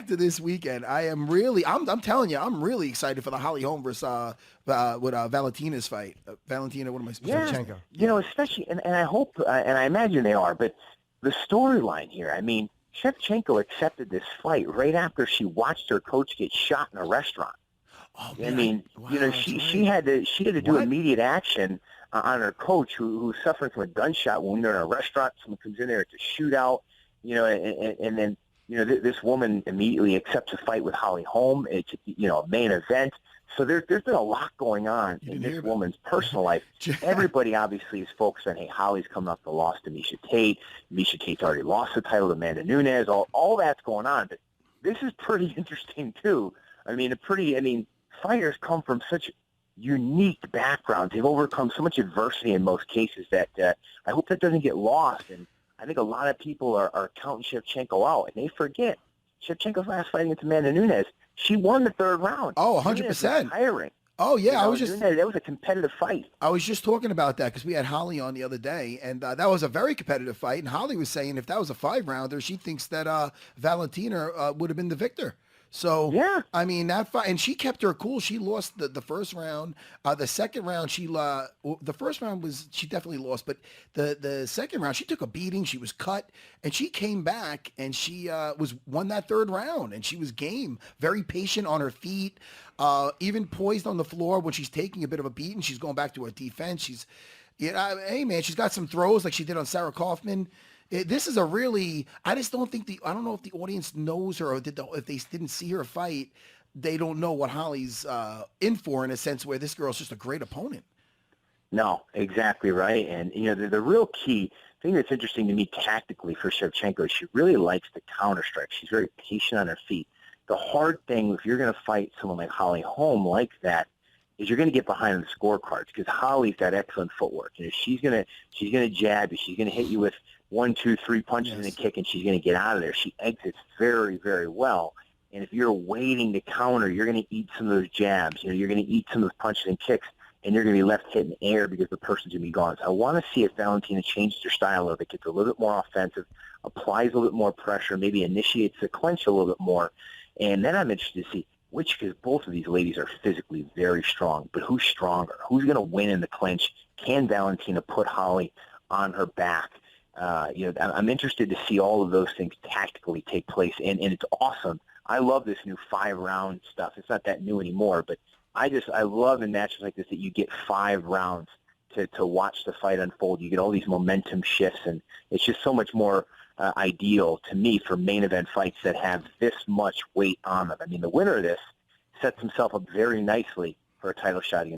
to this weekend. I'm telling you, I'm really excited for the Holly Holm versus Valentina's fight. Valentina, what am I supposed to Yeah, say? Shevchenko. Yeah. especially, and I hope, and I imagine they are, but the storyline here, I mean, Shevchenko accepted this fight right after she watched her coach get shot in a restaurant. Oh I man, mean, wow, that's she right. had to do What? immediate action on her coach who's suffering from a gunshot wound in a restaurant. Someone comes in there, it's a shootout, and then this woman immediately accepts a fight with Holly Holm. It's a main event. So there's been a lot going on You in didn't hear this about woman's personal life. Everybody obviously is focused on, hey, Holly's coming off the loss to Misha Tate. Misha Tate's already lost the title to Amanda Nunes. All that's going on, but this is pretty interesting too. I mean, fighters come from such unique backgrounds. They've overcome so much adversity in most cases that I hope that doesn't get lost. And I think a lot of people are counting Shevchenko out, and they forget Shevchenko's last fight against Amanda Nunes. She won the third round. Oh, Nunes was 100%. tiring. Oh yeah, Nunes, that was a competitive fight. I was just talking about that because we had Holly on the other day, and that was a very competitive fight. And Holly was saying if that was a 5-rounder, she thinks that Valentina would have been the victor. So Yeah. I mean that fight, and she kept her cool. She lost the first round. The second round, the first round was she definitely lost, but the second round she took a beating. She was cut, and she came back and she won that third round, and she was game, very patient on her feet, even poised on the floor when she's taking a bit of a beating. She's going back to her defense. Hey man, she's got some throws like she did on Sarah Kaufman. This is a really. I just don't think I don't know if the audience knows her or if they didn't see her fight, they don't know what Holly's in for in a sense where this girl's just a great opponent. No, exactly right. And, the real key thing that's interesting to me tactically for Shevchenko is she really likes the counter strike. She's very patient on her feet. The hard thing, if you're going to fight someone like Holly Holm like that, is you're going to get behind the scorecards because Holly's got excellent footwork. And if she's going to jab you, she's going to hit you with 1, 2, 3 punches and a kick, and she's going to get out of there. She exits very, very well. And if you're waiting to counter, you're going to eat some of those jabs. You're going to eat some of those punches and kicks, and you're going to be left hitting air because the person's going to be gone. So I want to see if Valentina changes her style a little bit, gets a little bit more offensive, applies a little bit more pressure, maybe initiates the clinch a little bit more. And then I'm interested to see because both of these ladies are physically very strong, but who's stronger? Who's going to win in the clinch? Can Valentina put Holly on her back? I'm interested to see all of those things tactically take place, and it's awesome. I love this new 5-round stuff. It's not that new anymore, but I love in matches like this that you get 5 rounds to watch the fight unfold. You get all these momentum shifts, and it's just so much more ideal to me for main event fights that have this much weight on them. I mean, the winner of this sets himself up very nicely for a title shot against